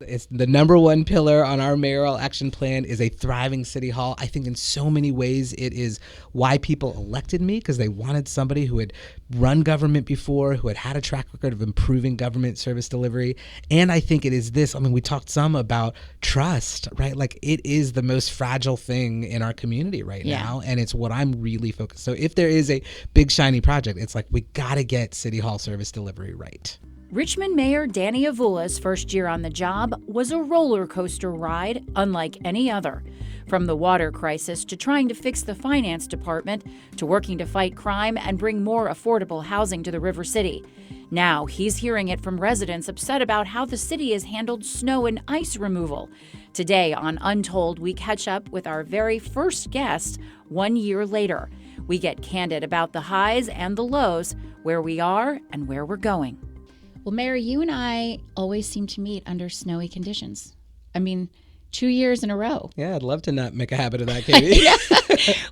It's the number one pillar on our mayoral action plan is a thriving city hall. I think in so many ways it is why people elected me, because they wanted somebody who had run government before, who had a track record of improving government service delivery. And I think it is this, I mean, we talked some about trust, right? Like it is the most fragile thing in our community right now. And it's what I'm really focused. So if there is a big shiny project, it's like we got to get city hall service delivery right. Richmond Mayor Danny Avula's first year on the job was a roller coaster ride unlike any other. From the water crisis to trying to fix the finance department to working to fight crime and bring more affordable housing to the River City. Now he's hearing it from residents upset about how the city has handled snow and ice removal. Today on Untold, we catch up with our very first guest 1 year later. We get candid about the highs and the lows, where we are and where we're going. Well, Mayor, you and I always seem to meet under snowy conditions. I mean, 2 years in a row. Yeah, I'd love to not make a habit of that, Katie.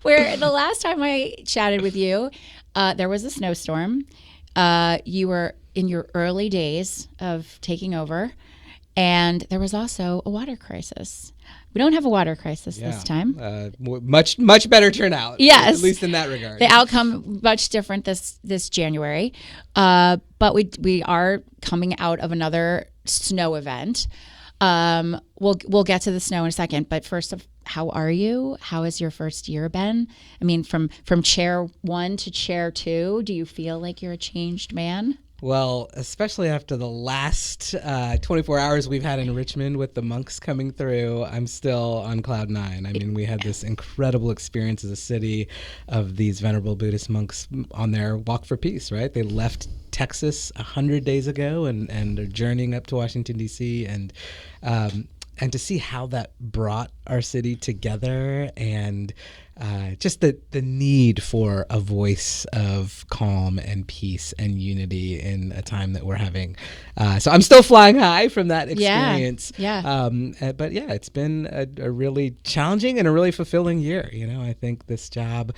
Where the last time I chatted with you, there was a snowstorm. You were in your early days of taking over, and there was also a water crisis. We don't have a water crisis this time. Much better turnout. Yes, at least in that regard. The outcome much different this January, but we are coming out of another snow event. We'll get to the snow in a second, but first, how are you? How has your first year been? I mean, from chair 1 to chair 2, do you feel like you're a changed man? Well, especially after the last 24 hours we've had in Richmond with the monks coming through, I'm still on cloud 9. I mean, we had this incredible experience as a city of these venerable Buddhist monks on their walk for peace, right? They left Texas 100 days ago and are journeying up to Washington, D.C. And to see how that brought our city together and just the need for a voice of calm and peace and unity in a time that we're having. So I'm still flying high from that experience. But yeah, it's been a really challenging and a really fulfilling year. You know, I think this job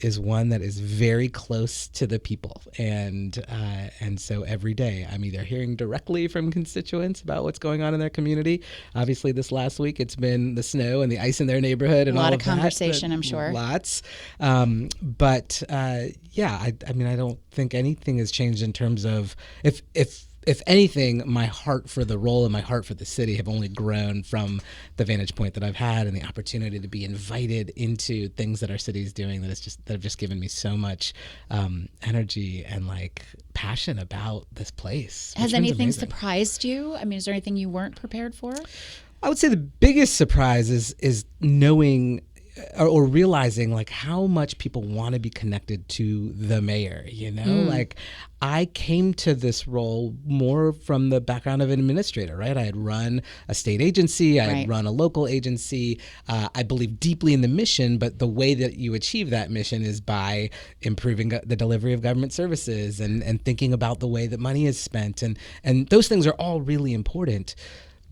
is one that is very close to the people. And so every day I'm either hearing directly from constituents about what's going on in their community. Obviously this last week, it's been the snow and the ice in their neighborhood and all of that. A lot of conversation, I'm sure. Lots. I mean, I don't think anything has changed in terms of if anything, my heart for the role and my heart for the city have only grown from the vantage point that I've had and the opportunity to be invited into things that our city is doing that have just given me so much energy and like passion about this place. Has anything surprised you? I mean, is there anything you weren't prepared for? I would say the biggest surprise is knowing or realizing like how much people want to be connected to the mayor, you know, like I came to this role more from the background of an administrator, right? I had run a state agency, I had run a local agency. I believe deeply in the mission, but the way that you achieve that mission is by improving the delivery of government services and thinking about the way that money is spent. And those things are all really important.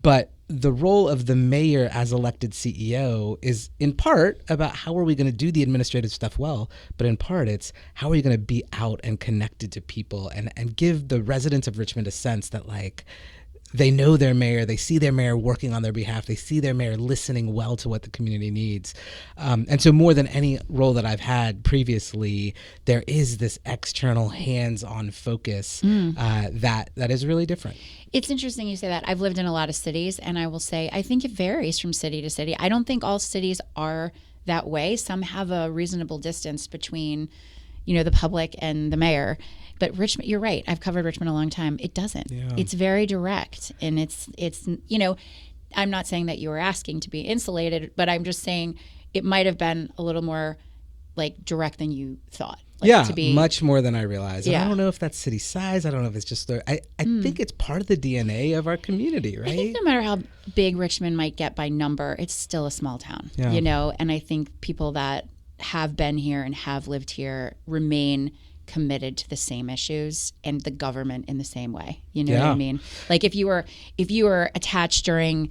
But the role of the mayor as elected CEO is in part about how are we going to do the administrative stuff well, but in part it's how are you going to be out and connected to people and give the residents of Richmond a sense that like they know their mayor, they see their mayor working on their behalf, they see their mayor listening well to what the community needs. And so more than any role that I've had previously, there is this external hands-on focus that is really different. It's interesting you say that. I've lived in a lot of cities, and I will say I think it varies from city to city. I don't think all cities are that way. Some have a reasonable distance between, you know, the public and the mayor. But Richmond, you're right. I've covered Richmond a long time. It doesn't. Yeah. It's very direct, and it's you know, I'm not saying that you were asking to be insulated, but I'm just saying it might have been a little more like direct than you thought. Like, to be much more than I realized. Yeah. I don't know if that's city size. I don't know if it's just I think it's part of the DNA of our community, right? I think no matter how big Richmond might get by number, it's still a small town, you know, and I think people that have been here and have lived here remain committed to the same issues and the government in the same way. You know what I mean? Like if you were attached during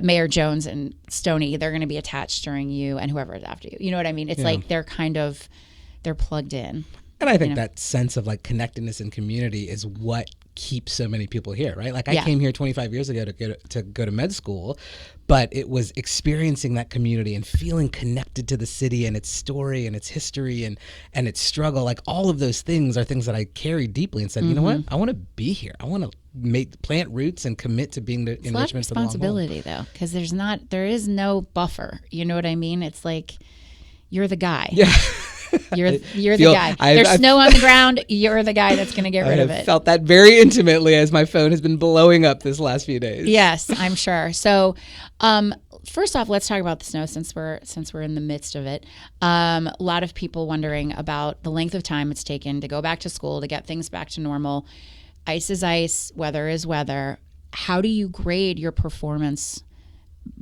Mayor Jones and Stoney, they're going to be attached during you and whoever is after you. You know what I mean? It's like they're plugged in. And I think that sense of like connectedness and community is what keep so many people here, right? Like I came here 25 years ago to go to med school, but it was experiencing that community and feeling connected to the city and its story and its history and its struggle. Like all of those things are things that I carry deeply and said, you know what? I want to be here. I want to plant roots and commit to being in Richmond for the long haul. Responsibility though, because there is no buffer. You know what I mean? It's like you're the guy. Yeah. You're the guy. There's snow on the ground. You're the guy that's going to get rid of it. I felt that very intimately as my phone has been blowing up this last few days. Yes, I'm sure. So, first off, let's talk about the snow since we're in the midst of it. A lot of people wondering about the length of time it's taken to go back to school, to get things back to normal. Ice is ice, weather is weather. How do you grade your performance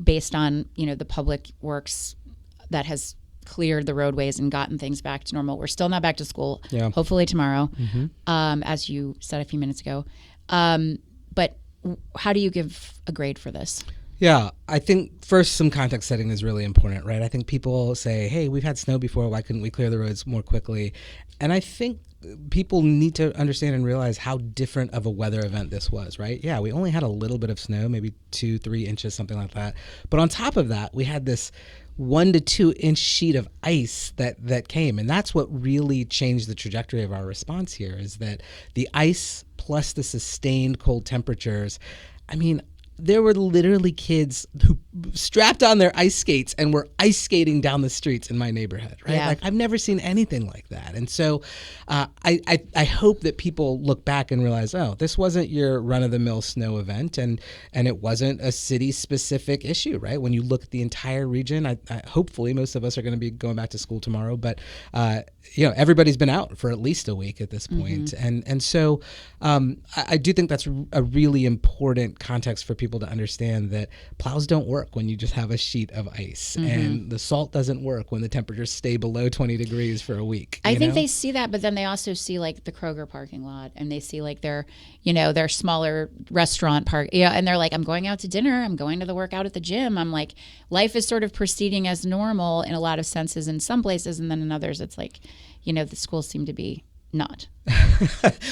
based on, the public works that has cleared the roadways and gotten things back to normal? We're still not back to school. Yeah. Hopefully tomorrow, as you said a few minutes ago. But how do you give a grade for this? Yeah, I think first some context setting is really important, right? I think people say, hey, we've had snow before. Why couldn't we clear the roads more quickly? And I think people need to understand and realize how different of a weather event this was, right? Yeah, we only had a little bit of snow, maybe 2-3 inches, something like that. But on top of that, we had this 1 to 2 inch sheet of ice that came. And that's what really changed the trajectory of our response here, is that the ice plus the sustained cold temperatures. I mean, there were literally kids who strapped on their ice skates and were ice skating down the streets in my neighborhood, right? Yeah. Like I've never seen anything like that. And so I hope that people look back and realize, oh, this wasn't your run-of-the-mill snow event, and it wasn't a city-specific issue, right? When you look at the entire region, I hopefully most of us are going to be going back to school tomorrow, but everybody's been out for at least a week at this point. And so I do think that's a really important context for people to understand, that plows don't work when you just have a sheet of ice, and the salt doesn't work when the temperatures stay below 20 degrees for a week. I think they see that, but then they also see like the Kroger parking lot, and they see like their smaller restaurant park, and they're like, I'm going out to dinner, I'm going to the workout at the gym. I'm like, life is sort of proceeding as normal in a lot of senses in some places, and then in others it's like, the schools seem to be not.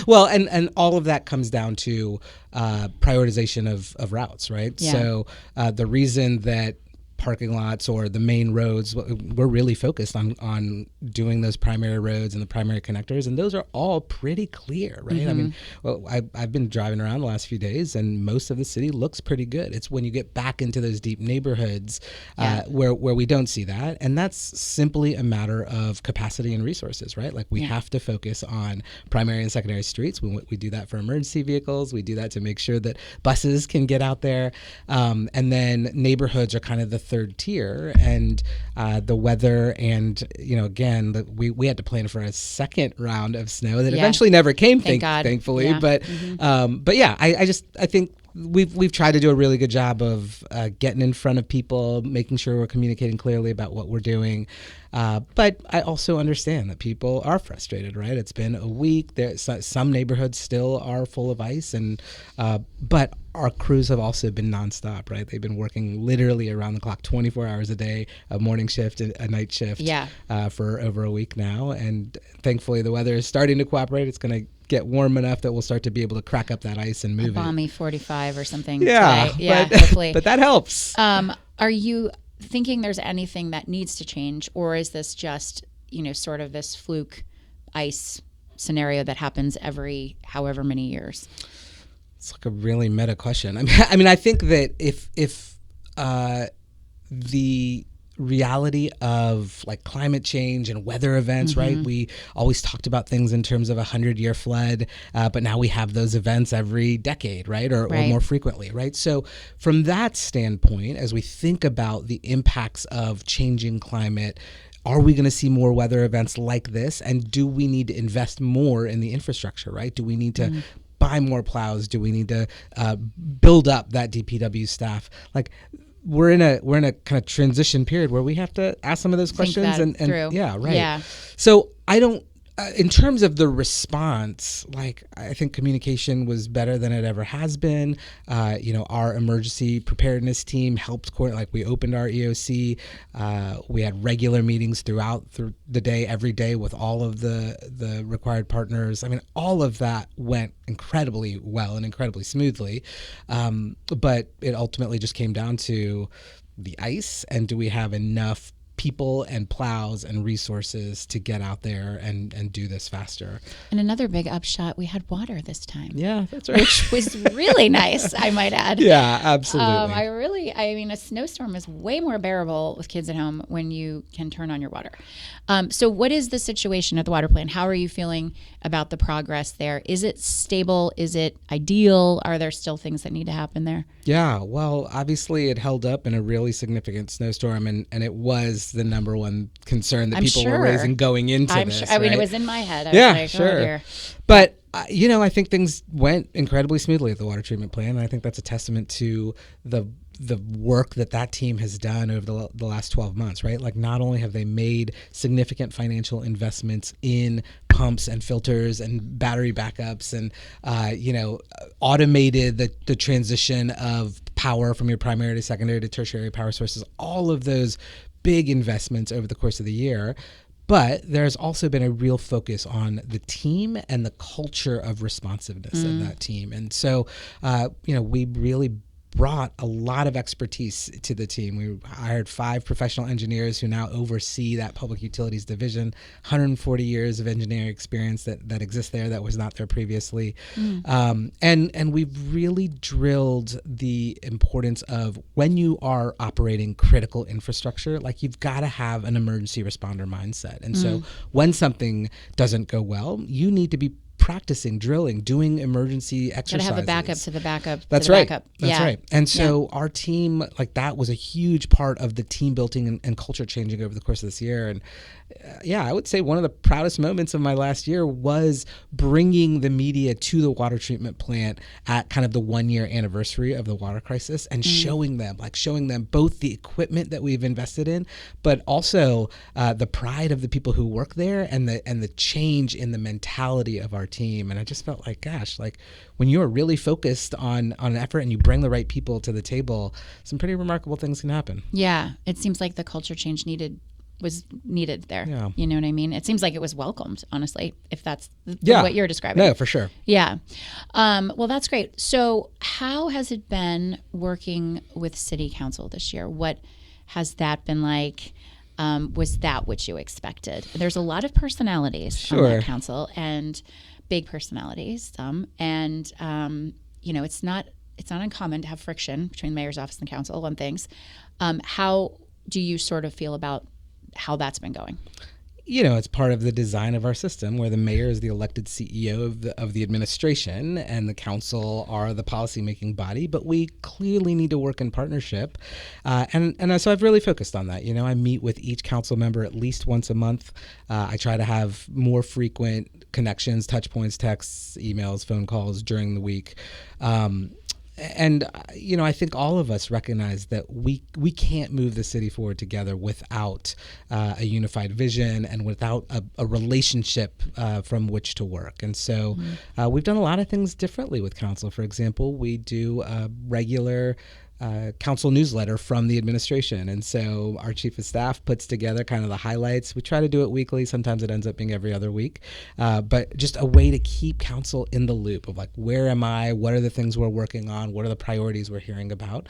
Well, and all of that comes down to prioritization of routes, right? Yeah. So the reason that parking lots or the main roads, we're really focused on doing those primary roads and the primary connectors, and those are all pretty clear, right? I mean, I've been driving around the last few days, and most of the city looks pretty good. It's when you get back into those deep neighborhoods where we don't see that, and that's simply a matter of capacity and resources, right? Like we have to focus on primary and secondary streets. We do that for emergency vehicles. We do that to make sure that buses can get out there, and then neighborhoods are kind of the third tier, and the weather, and again, we had to plan for a second round of snow that eventually never came, thankfully. Yeah. But yeah, I think we've tried to do a really good job of getting in front of people, making sure we're communicating clearly about what we're doing. But I also understand that people are frustrated, right? It's been a week. Some neighborhoods still are full of ice, but our crews have also been nonstop, right? They've been working literally around the clock, 24 hours a day, a morning shift, a night shift, for over a week now. And thankfully, the weather is starting to cooperate. It's going to get warm enough that we'll start to be able to crack up that ice and move it. Balmy 45 or something. Yeah, today. Yeah, but, hopefully. But that helps. Are you thinking there's anything that needs to change, or is this just sort of this fluke ice scenario that happens every however many years? It's like a really meta question. I mean, I think that if the reality of like climate change and weather events, right? We always talked about things in terms of 100-year flood, but now we have those events every decade, right? Or more frequently, right? So from that standpoint, as we think about the impacts of changing climate, are we going to see more weather events like this? And do we need to invest more in the infrastructure, right? Do we need to buy more plows? Do we need to build up that DPW staff? Like, we're in a kind of transition period where we have to ask some of those questions and through. Yeah, right. Yeah. So I don't In terms of the response, like I think communication was better than it ever has been. Our emergency preparedness team helped coordinate. Like we opened our EOC. We had regular meetings through the day, every day, with all of the required partners. I mean, all of that went incredibly well and incredibly smoothly. But it ultimately just came down to the ice, and do we have enough people and plows and resources to get out there and do this faster. And another big upshot, we had water this time. Yeah, that's right. Which was really nice, I might add. Yeah, absolutely. I mean, a snowstorm is way more bearable with kids at home when you can turn on your water. So what is the situation at the water plant? How are you feeling about the progress there? Is it stable? Is it ideal? Are there still things that need to happen there? Yeah, well, obviously it held up in a really significant snowstorm, and it was the number one concern that people were raising going into this. Sure. I mean, it was in my head. I was like, sure. Oh, dear. But, I think things went incredibly smoothly at the water treatment plant, and I think that's a testament to the work that team has done over the last 12 months, right? Like, not only have they made significant financial investments in pumps and filters and battery backups and, automated the transition of power from your primary to secondary to tertiary power sources, all of those big investments over the course of the year. But there's also been a real focus on the team and the culture of responsiveness in that team. And so, we really brought a lot of expertise to the team. We hired 5 professional engineers who now oversee that public utilities division, 140 years of engineering experience that exists there that was not there previously. And we've really drilled the importance of when you are operating critical infrastructure, like you've got to have an emergency responder mindset. And so when something doesn't go well, you need to be practicing, drilling, doing emergency exercises. Got to have a backup to the backup. That's right. That's right. And so our team, like that was a huge part of the team building and culture changing over the course of this year. And I would say one of the proudest moments of my last year was bringing the media to the water treatment plant at kind of the 1-year anniversary of the water crisis and showing them both the equipment that we've invested in, but also the pride of the people who work there and the change in the mentality of our team. And I just felt like, gosh, like when you're really focused on an effort and you bring the right people to the table, some pretty remarkable things can happen. Yeah, it seems like the culture change was needed there. Yeah. You know what I mean? It seems like it was welcomed, honestly, if that's what you're describing. No, for sure. Yeah. Well, that's great. So how has it been working with City Council this year? What has that been like? Was that what you expected? There's a lot of personalities on that council, and big personalities, and it's not uncommon to have friction between the mayor's office and the council on things. How do you sort of feel about how that's been going? It's part of the design of our system where the mayor is the elected CEO of the administration and the council are the policymaking body, but we clearly need to work in partnership. And so I've really focused on that. I meet with each council member at least once a month. I try to have more frequent connections, touch points, texts, emails, phone calls during the week. And I think all of us recognize that we can't move the city forward together without a unified vision and without a relationship from which to work. And so we've done a lot of things differently with council. For example, we do a regular council newsletter from the administration. And so our chief of staff puts together kind of the highlights. We try to do it weekly. Sometimes it ends up being every other week. But just a way to keep council in the loop of like, where am I? What are the things we're working on? What are the priorities we're hearing about?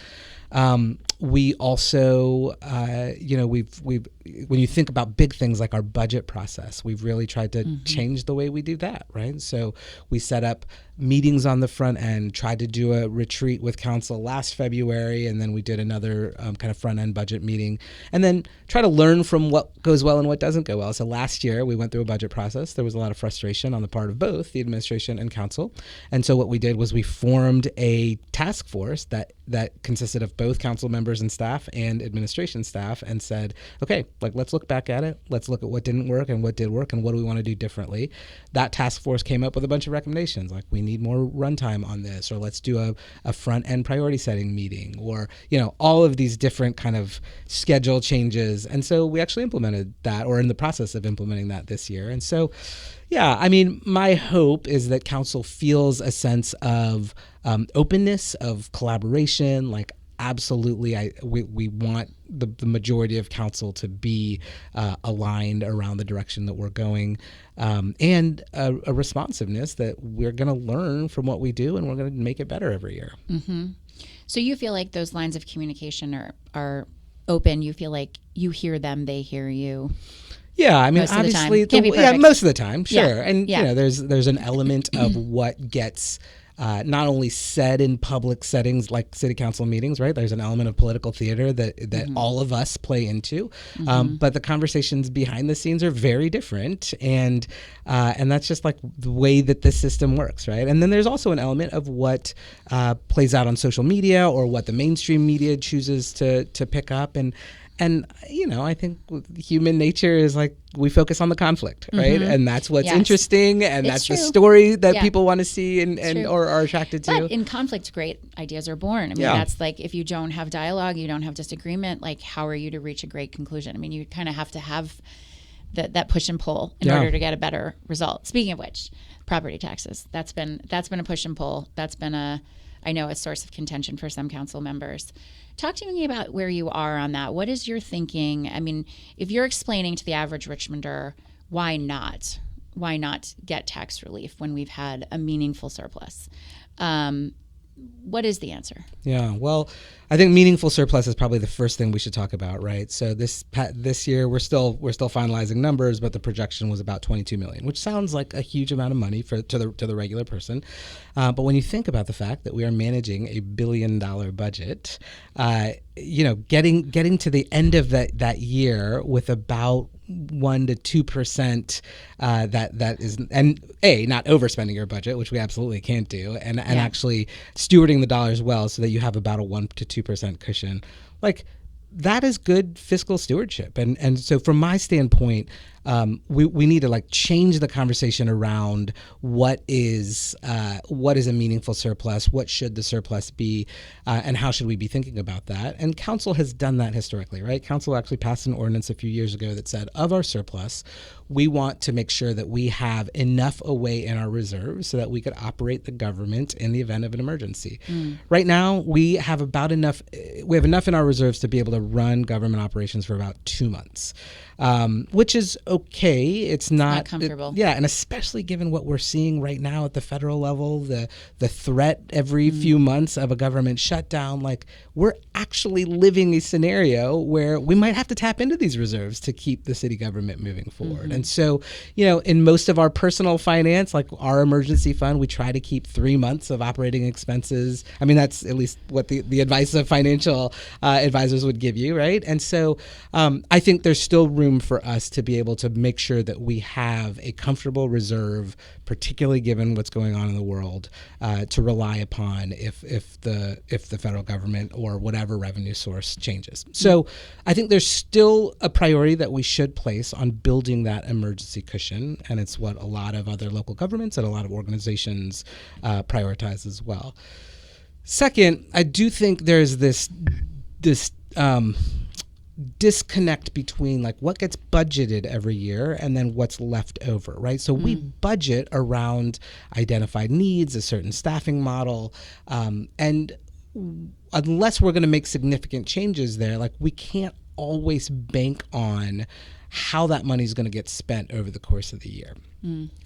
We also, we've when you think about big things like our budget process, we've really tried to change the way we do that, right? So we set up meetings on the front end, tried to do a retreat with council last February, and then we did another kind of front end budget meeting, and then try to learn from what goes well and what doesn't go well. So last year we went through a budget process. There was a lot of frustration on the part of both the administration and council. And so what we did was we formed a task force that consisted of both council members and staff and administration staff and said, okay, like let's look back at it. Let's look at what didn't work and what did work and what do we want to do differently. That task force came up with a bunch of recommendations, like we need more runtime on this, or let's do a front end priority setting meeting. meeting, or, all of these different kind of schedule changes. And so we actually implemented that, or in the process of implementing that this year. And so, yeah, I mean, my hope is that council feels a sense of openness, of collaboration. Like, absolutely, we want the majority of council to be aligned around the direction that we're going, and a responsiveness that we're going to learn from what we do, and we're going to make it better every year. Mm-hmm. So you feel like those lines of communication are open. You feel like you hear them, they hear you. Yeah, I mean, obviously, most of the time, sure. Yeah. And there's an element of what gets not only said in public settings like city council meetings, right? There's an element of political theater that all of us play into, but the conversations behind the scenes are very different, and that's just like the way that the system works, right? And then there's also an element of what plays out on social media, or what the mainstream media chooses to pick up, and I think human nature is like, we focus on the conflict, right? And that's what's interesting, and that's the story that people want to see and or are attracted to. But in conflict, great ideas are born. I mean, that's like, if you don't have dialogue, you don't have disagreement, like, how are you to reach a great conclusion? I mean, you kind of have to have that push and pull in order to get a better result. Speaking of which, property taxes, that's been a push and pull. That's been a source of contention for some council members. Talk to me about where you are on that. What is your thinking? I mean, if you're explaining to the average Richmonder, why not get tax relief when we've had a meaningful surplus? What is the answer? Yeah, well, I think meaningful surplus is probably the first thing we should talk about, right? So this year we're still finalizing numbers, but the projection was about $22 million, which sounds like a huge amount of money to the regular person. But when you think about the fact that we are managing a $1 billion budget, getting to the end of that year with about 1% to 2%, that is, and not overspending your budget, which we absolutely can't do, and actually stewarding the dollars well so that you have about a 1% to 2% cushion, like, that is good fiscal stewardship. And so from my standpoint, we need to change the conversation around what is a meaningful surplus, what should the surplus be, and how should we be thinking about that. And council has done that historically, right? Council actually passed an ordinance a few years ago that said, of our surplus, we want to make sure that we have enough away in our reserves so that we could operate the government in the event of an emergency. Right now, we have enough in our reserves to be able to run government operations for about 2 months, which is okay. It's not comfortable. And especially given what we're seeing right now at the federal level, the threat every few months of a government shutdown, like, we're actually living a scenario where we might have to tap into these reserves to keep the city government moving forward. And so, in most of our personal finance, like our emergency fund, we try to keep 3 months of operating expenses. I mean, that's at least what the advice of financial advisors would give you, right? And so I think there's still room for us to be able to make sure that we have a comfortable reserve, particularly given what's going on in the world, to rely upon if the federal government or whatever revenue source changes. So I think there's still a priority that we should place on building that emergency cushion, and it's what a lot of other local governments and a lot of organizations prioritize as well. Second, I do think there's this disconnect between what gets budgeted every year and then what's left over, right? So we budget around identified needs, a certain staffing model, and unless we're going to make significant changes there, we can't always bank on how that money is going to get spent over the course of the year.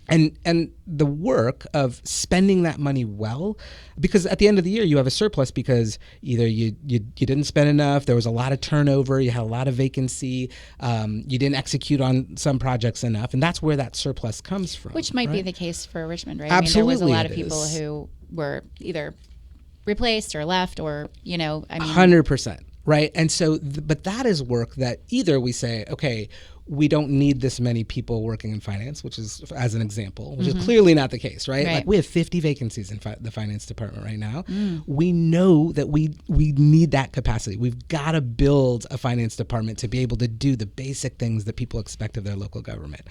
And the work of spending that money well, because at the end of the year you have a surplus because either you didn't spend enough, there was a lot of turnover, you had a lot of vacancy, you didn't execute on some projects enough, and that's where that surplus comes from. Which might be the case for Richmond, right? Absolutely, I mean, there was a lot of people who were either replaced or left, or 100%. Right. And so, but that is work that either we say, okay, we don't need this many people working in finance, which is, as an example, which is clearly not the case, right? We have 50 vacancies in the finance department right now. We know that we need that capacity. We've got to build a finance department to be able to do the basic things that people expect of their local government.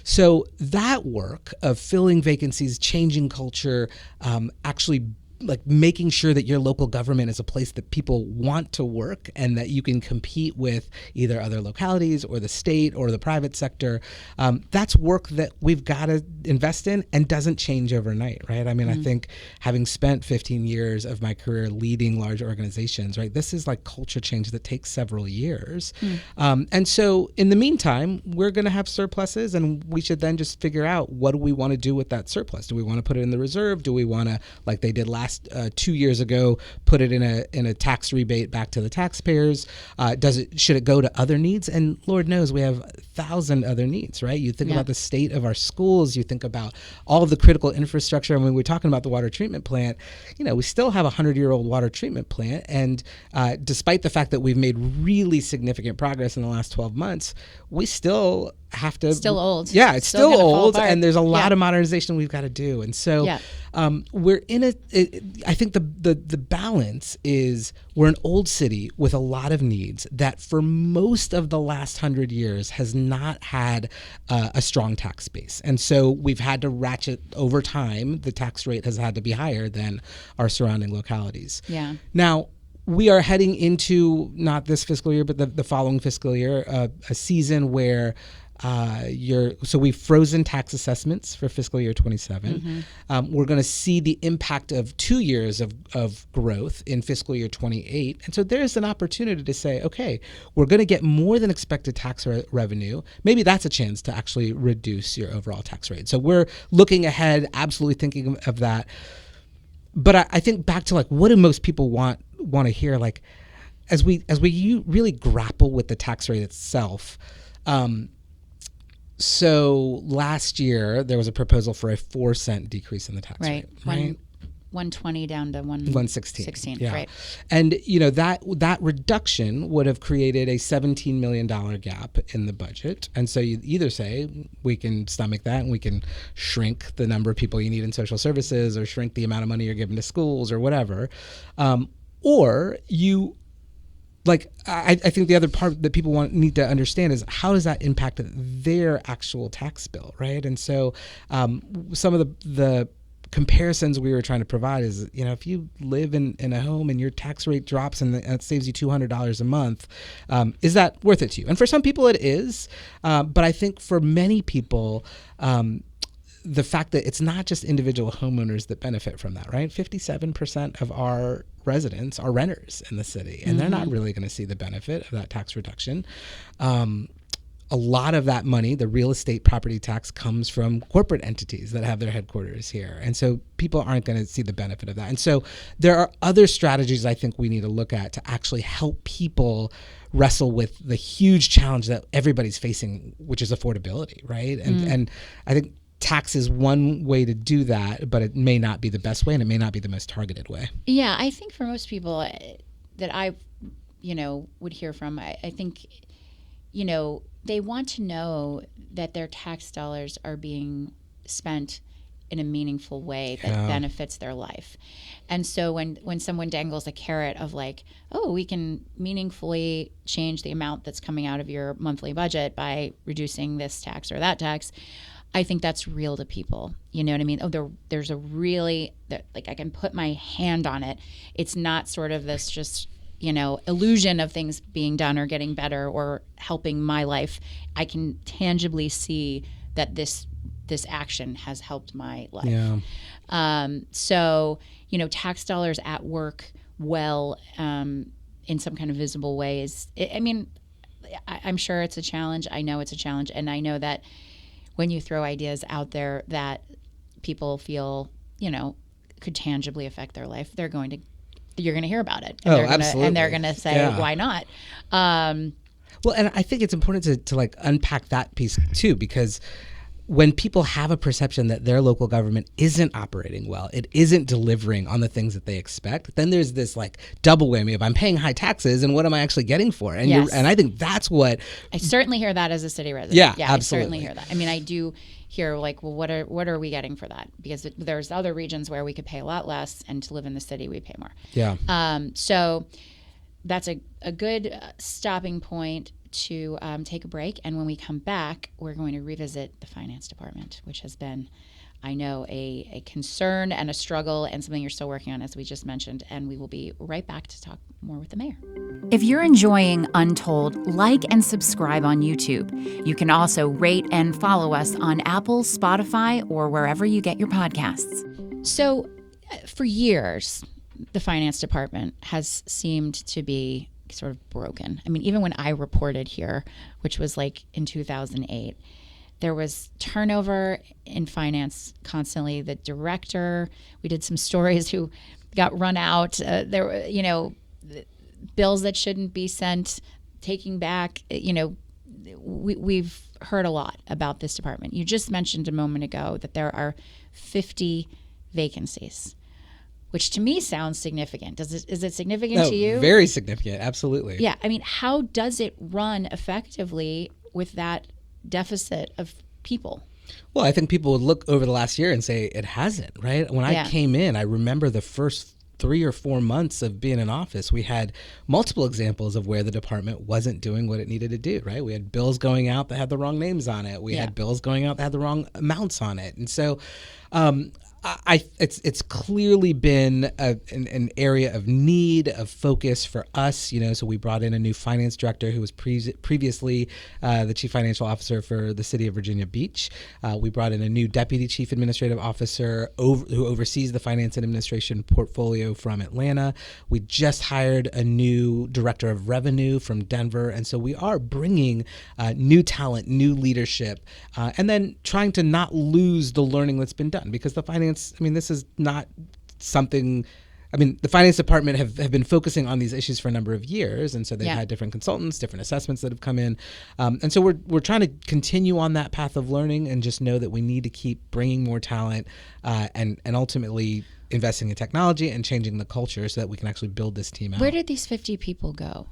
So that work of filling vacancies, changing culture, actually like making sure that your local government is a place that people want to work and that you can compete with either other localities or the state or the private sector. That's work that we've got to invest in and doesn't change overnight, right? I mean, I think having spent 15 years of my career leading large organizations, right, this is like culture change that takes several years. And so in the meantime, we're going to have surpluses, and we should then just figure out, what do we want to do with that surplus? Do we want to put it in the reserve? Do we want to, like they did last 2 years ago, put it in a tax rebate back to the taxpayers? Should it go to other needs? And Lord knows we have 1,000 other needs, right? You think about the state of our schools, you think about all of the critical infrastructure. I mean, we're talking about the water treatment plant. You know, we still have a 100-year-old water treatment plant, and despite the fact that we've made really significant progress in the last 12 months, we still have to. Still old. Yeah, it's still old, and there's a lot of modernization we've got to do. And so we're in I think the balance is, we're an old city with a lot of needs that for most of the last 100 years has not had a strong tax base. And so we've had to ratchet over time. The tax rate has had to be higher than our surrounding localities. Yeah. Now, we are heading into, not this fiscal year, but the following fiscal year, a season where so we've frozen tax assessments for fiscal year 27. We're going to see the impact of 2 years of growth in fiscal year 28. And so there's an opportunity to say, okay, we're going to get more than expected tax revenue. Maybe that's a chance to actually reduce your overall tax rate. So we're looking ahead, absolutely thinking of that. But I think back to, like, what do most people want to hear? Like, as we really grapple with the tax rate itself. So last year there was a proposal for a 4-cent decrease in the tax rate, right? 120 down to 116. Yeah. Right. And that reduction would have created a $17 million gap in the budget. And so you either say, we can stomach that and we can shrink the number of people you need in social services, or shrink the amount of money you're giving to schools, or whatever, or you. Like, I think the other part that people need to understand is, how does that impact their actual tax bill, right? And so some of the comparisons we were trying to provide is, if you live in a home and your tax rate drops and it saves you $200 a month, is that worth it to you? And for some people it is, but I think for many people, the fact that it's not just individual homeowners that benefit from that, right? 57% of our residents are renters in the city, and they're not really going to see the benefit of that tax reduction. A lot of that money, the real estate property tax, comes from corporate entities that have their headquarters here. And so people aren't going to see the benefit of that. And so there are other strategies I think we need to look at to actually help people wrestle with the huge challenge that everybody's facing, which is affordability, right? And I think tax is one way to do that, but it may not be the best way, and it may not be the most targeted way. Yeah, I think for most people that I, would hear from, I think, they want to know that their tax dollars are being spent in a meaningful way that benefits their life. And so when someone dangles a carrot of like, oh, we can meaningfully change the amount that's coming out of your monthly budget by reducing this tax or that tax, I think that's real to people. You know what I mean? Oh, there's a really, like, I can put my hand on it. It's not sort of this just, illusion of things being done or getting better or helping my life. I can tangibly see that this action has helped my life. Yeah. So, tax dollars at work well in some kind of visible ways. I'm sure it's a challenge. I know it's a challenge. And I know that when you throw ideas out there that people feel, could tangibly affect their life, you're going to hear about it. And absolutely. And they're going to say, why not? Well, and I think it's important to like unpack that piece too, because when people have a perception that their local government isn't operating well, it isn't delivering on the things that they expect, then there's this like double whammy of, I'm paying high taxes and what am I actually getting for it? And and I think that's what I certainly hear that as a city resident. Yeah, absolutely. I certainly hear that. I mean, I do hear like, well, what are we getting for that? Because there's other regions where we could pay a lot less, and to live in the city we pay more. Yeah. So that's a good stopping point to take a break. And when we come back, we're going to revisit the finance department, which has been I know a concern and a struggle and something you're still working on, as we just mentioned. And we will be right back to talk more with the mayor. If you're enjoying Untold, like and subscribe on YouTube. You can also rate and follow us on Apple, Spotify, or wherever you get your podcasts. So for years, the finance department has seemed to be sort of broken. I mean, even when I reported here, which was like in 2008, there was turnover in finance constantly. The director, we did some stories who got run out. There were, bills that shouldn't be sent, taking back. We've heard a lot about this department. You just mentioned a moment ago that there are 50 vacancies, which to me sounds significant. Is it significant to you? Very significant, absolutely. Yeah, I mean, how does it run effectively with that deficit of people? Well, I think people would look over the last year and say it hasn't, right? When I came in, I remember the first 3 or 4 months of being in office, we had multiple examples of where the department wasn't doing what it needed to do, right? We had bills going out that had the wrong names on it. We had bills going out that had the wrong amounts on it. And so it's clearly been an area of need, of focus for us, so we brought in a new finance director who was previously the chief financial officer for the city of Virginia Beach. We brought in a new deputy chief administrative officer who oversees the finance and administration portfolio from Atlanta. We just hired a new director of revenue from Denver. And so we are bringing new talent, new leadership, and then trying to not lose the learning that's been done, because the this is not something. The finance department have been focusing on these issues for a number of years, and so they've had different consultants, different assessments that have come in, and so we're trying to continue on that path of learning and just know that we need to keep bringing more talent and ultimately investing in technology and changing the culture so that we can actually build this team out. Where did these 50 people go?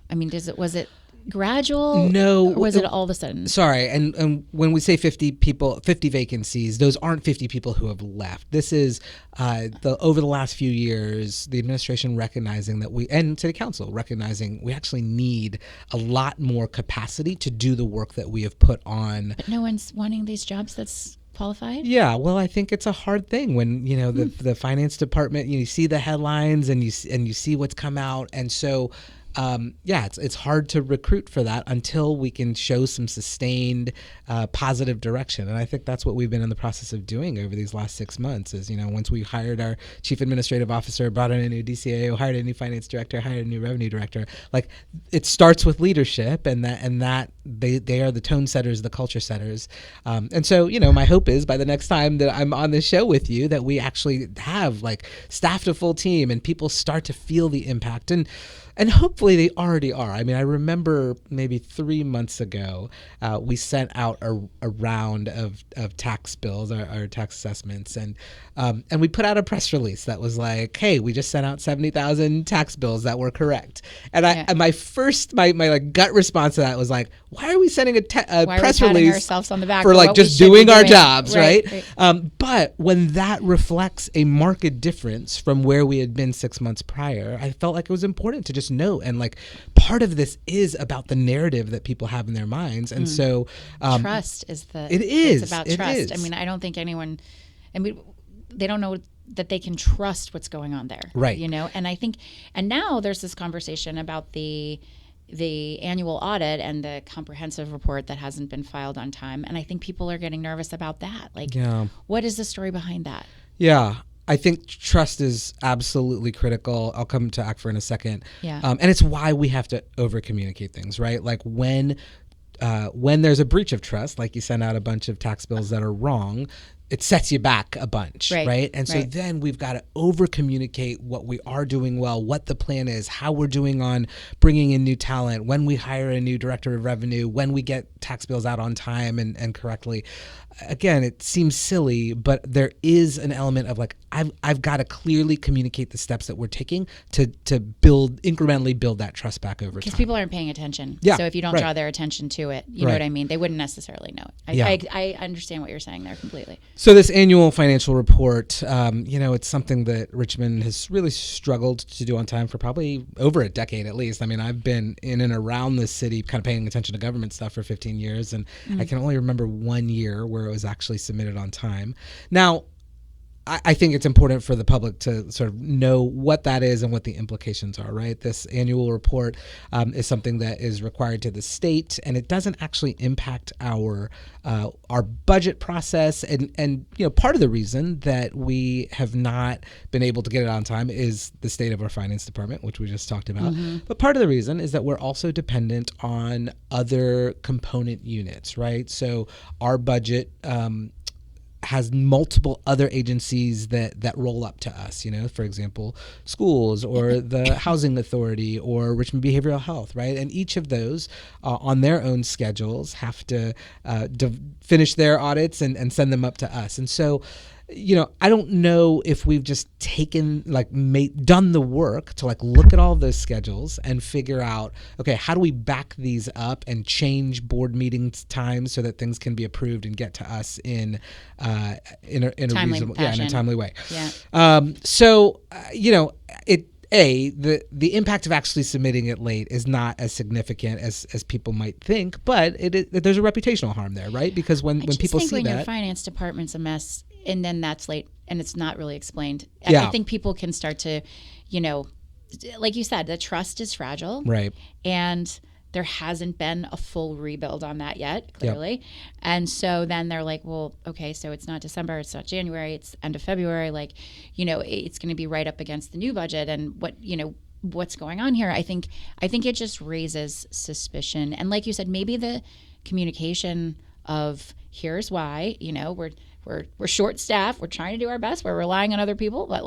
Was it gradual? No. Or was it all of a sudden? Sorry. And when we say 50 people, 50 vacancies, those aren't 50 people who have left. This is over the last few years, the administration recognizing that and city council recognizing we actually need a lot more capacity to do the work that we have put on. But no one's wanting these jobs that's qualified? Yeah, well, I think it's a hard thing when the finance department, you see the headlines and you see what's come out, and so it's hard to recruit for that until we can show some sustained positive direction. And I think that's what we've been in the process of doing over these last 6 months is, once we hired our chief administrative officer, brought in a new DCAO, hired a new finance director, hired a new revenue director, like it starts with leadership and that they are the tone setters, the culture setters. And so, my hope is by the next time that I'm on this show with you that we actually have staffed a full team and people start to feel the impact. And hopefully they already are. I remember maybe 3 months ago, we sent out a round of tax bills, our tax assessments, and we put out a press release that was like, "Hey, we just sent out 70,000 tax bills that were correct." And my gut response to that was like, "Why are we sending a press release ourselves on the back for just doing our jobs, right?" But when that reflects a marked difference from where we had been 6 months prior, I felt like it was important to just know. And part of this is about the narrative that people have in their minds, and so trust is it's about trust. I don't think anyone, they don't know that they can trust what's going on there, right? And I think, and now there's this conversation about the annual audit and the comprehensive report that hasn't been filed on time, and I think people are getting nervous about that. What is the story behind that? Yeah. I think trust is absolutely critical. I'll come to ACFR in a second. Yeah. And it's why we have to over-communicate things, right? When there's a breach of trust, like you send out a bunch of tax bills that are wrong, it sets you back a bunch, right? And so then we've got to over-communicate what we are doing well, what the plan is, how we're doing on bringing in new talent, when we hire a new director of revenue, when we get tax bills out on time and correctly. Again, it seems silly, but there is an element of I've got to clearly communicate the steps that we're taking to incrementally build that trust back over time. Because people aren't paying attention. Yeah, so if you don't draw their attention to it, you know what I mean? They wouldn't necessarily know it. I understand what you're saying there completely. So this annual financial report, it's something that Richmond has really struggled to do on time for probably over a decade at least. I've been in and around the city kind of paying attention to government stuff for 15 years, and I can only remember 1 year where it was actually submitted on time. Now, I think it's important for the public to sort of know what that is and what the implications are, right? This annual report is something that is required to the state, and it doesn't actually impact our budget process. And part of the reason that we have not been able to get it on time is the state of our finance department, which we just talked about. But part of the reason is that we're also dependent on other component units, right? So our budget has multiple other agencies that roll up to us, for example, schools or the housing authority or Richmond Behavioral Health, right? And each of those on their own schedules have to finish their audits and send them up to us. And so, I don't know if we've just taken done the work to look at all of those schedules and figure out, okay, how do we back these up and change board meeting times so that things can be approved and get to us in a reasonable, in a timely way. Yeah. The impact of actually submitting it late is not as significant as people might think, but there's a reputational harm there, right? Because when people see when that, your finance department's a mess and then that's late and it's not really explained, yeah. I think people can start to, like you said, the trust is fragile, right? And there hasn't been a full rebuild on that yet, clearly. Yep. And so then they're like, well, okay, so it's not December, it's not January, it's end of February. It's going to be right up against the new budget and what's going on here. I think it just raises suspicion. And like you said, maybe the communication of here's why, we're short staffed, we're trying to do our best, we're relying on other people, but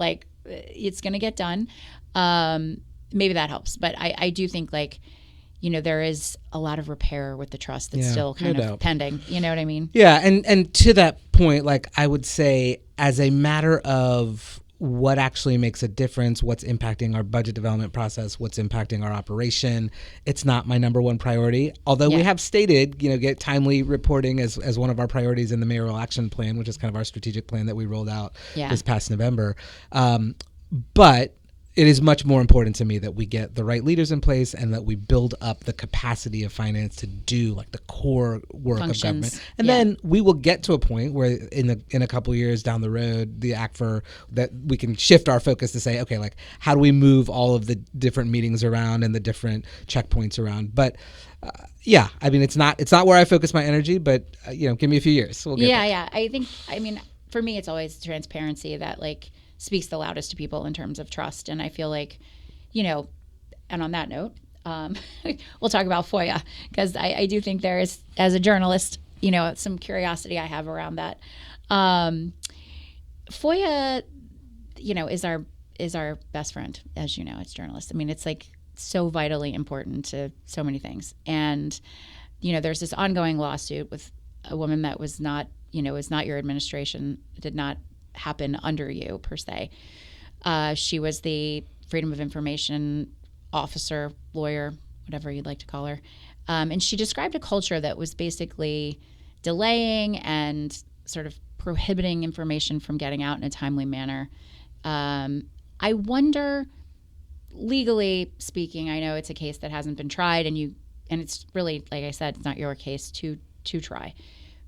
it's going to get done. Maybe that helps. But I do think there is a lot of repair with the trust that's still kind of pending. You know what I mean? Yeah. And to that point, I would say as a matter of what actually makes a difference, what's impacting our budget development process, what's impacting our operation, it's not my number one priority. Although we have stated, get timely reporting as one of our priorities in the mayoral action plan, which is kind of our strategic plan that we rolled out this past November. But it is much more important to me that we get the right leaders in place and that we build up the capacity of finance to do the core work of government. And then we will get to a point where in a couple of years down the road, the act for that we can shift our focus to say, okay, how do we move all of the different meetings around and the different checkpoints around? But it's not where I focus my energy, but give me a few years. We'll get there. Yeah. I think, for me, it's always transparency that speaks the loudest to people in terms of trust. And I feel like, and on that note, we'll talk about FOIA, because I do think there is, as a journalist, some curiosity I have around that. FOIA, is our best friend, as you know, as journalists. It's so vitally important to so many things. And, there's this ongoing lawsuit with a woman that was not, is not your administration, did not happen under you per se. She was the Freedom of Information officer, lawyer, whatever you'd like to call her. And she described a culture that was basically delaying and sort of prohibiting information from getting out in a timely manner. I wonder, legally speaking, I know it's a case that hasn't been tried, and it's really, like I said, it's not your case to try.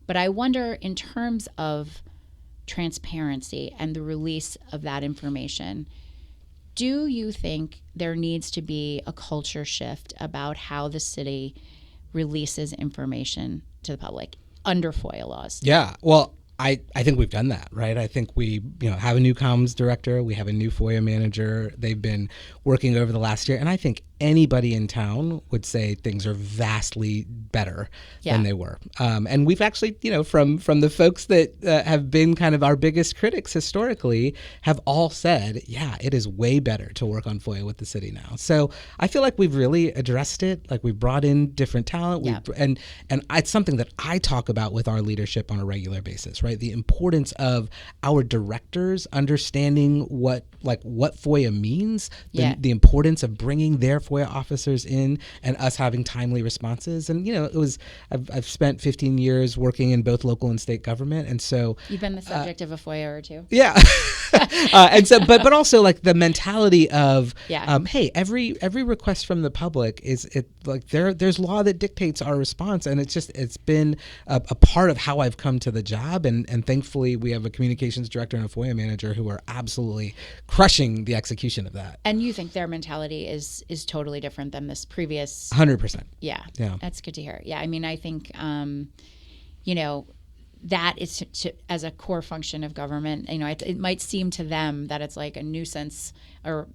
But I wonder, in terms of transparency and the release of that information, do you think there needs to be a culture shift about how the city releases information to the public under FOIA laws? Yeah, well, I think we've done that, right? I think we have a new comms director. We have a new FOIA manager. They've been working over the last year. And I think anybody in town would say things are vastly better than they were. And we've actually, from the folks that have been kind of our biggest critics historically, have all said, it is way better to work on FOIA with the city now. So I feel like we've really addressed it. We've brought in different talent. And it's something that I talk about with our leadership on a regular basis, right? The importance of our directors understanding what FOIA means, the importance of bringing their FOIA officers in and us having timely responses. And, I've spent 15 years working in both local and state government. And so you've been the subject of a FOIA or two. Yeah. And so, but also like the mentality of, hey, every request from the public there's law that dictates our response. And it's been a part of how I've come to the job. And thankfully we have a communications director and a FOIA manager who are absolutely crushing the execution of that. And you think their mentality is totally different than this previous? 100%. Yeah. That's good to hear. Yeah. I mean, I think, that is as a core function of government. It might seem to them that it's like a nuisance or,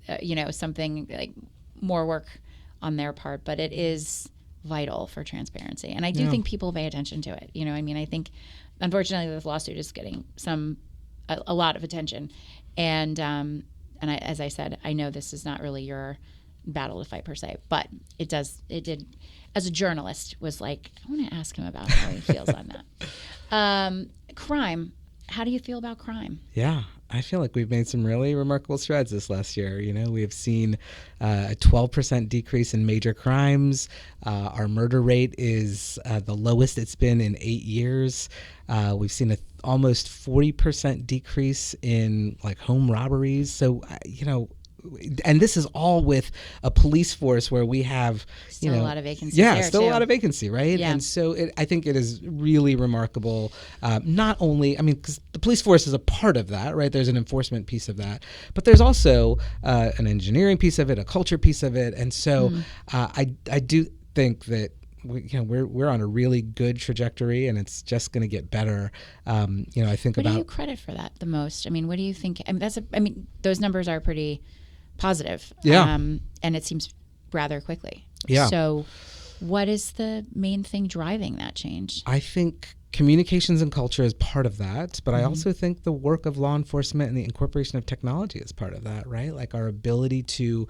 something like more work on their part, but it is vital for transparency. And I do think people pay attention to it. I think, unfortunately, this lawsuit is getting a lot of attention. And as I said, I know this is not really your battle to fight per se, but it did, as a journalist, was like, I want to ask him about how he feels on that. Crime. How do you feel about crime? Yeah, I feel like we've made some really remarkable strides this last year. We have seen a 12% decrease in major crimes. Our murder rate is the lowest it's been in 8 years. We've seen almost 40% decrease in like home robberies. So, and this is all with a police force where we have still a lot of vacancy. Yeah, still a lot of vacancy, right? Yeah. And so I think it is really remarkable. Not only, because the police force is a part of that, right? There's an enforcement piece of that, but there's also an engineering piece of it, a culture piece of it, and so I do think that we're on a really good trajectory, and it's just going to get better. I think what do you credit for that the most? What do you think? Those numbers are pretty positive. Yeah. And it seems rather quickly. Yeah. So what is the main thing driving that change? I think communications and culture is part of that, but I also think the work of law enforcement and the incorporation of technology is part of that, right? Like our ability to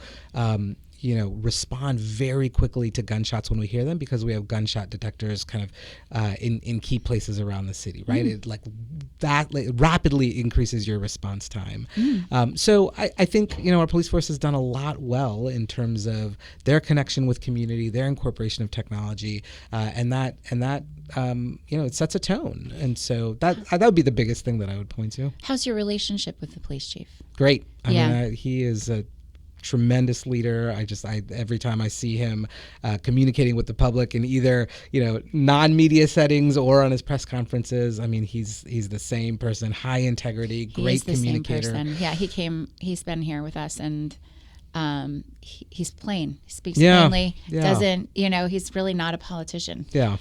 respond very quickly to gunshots when we hear them, because we have gunshot detectors kind of in key places around the city, right? It rapidly increases your response time. So I think, our police force has done a lot well in terms of their connection with community, their incorporation of technology, and that it sets a tone. And so that would be the biggest thing that I would point to. How's your relationship with the police chief? Great. I mean, he is a tremendous leader. Every time I see him communicating with the public in either non-media settings or on his press conferences, he's the same person, high integrity, great communicator. Same person. Yeah, he's been here with us, and he's plain. He speaks plainly. Doesn't he's really not a politician. Yeah.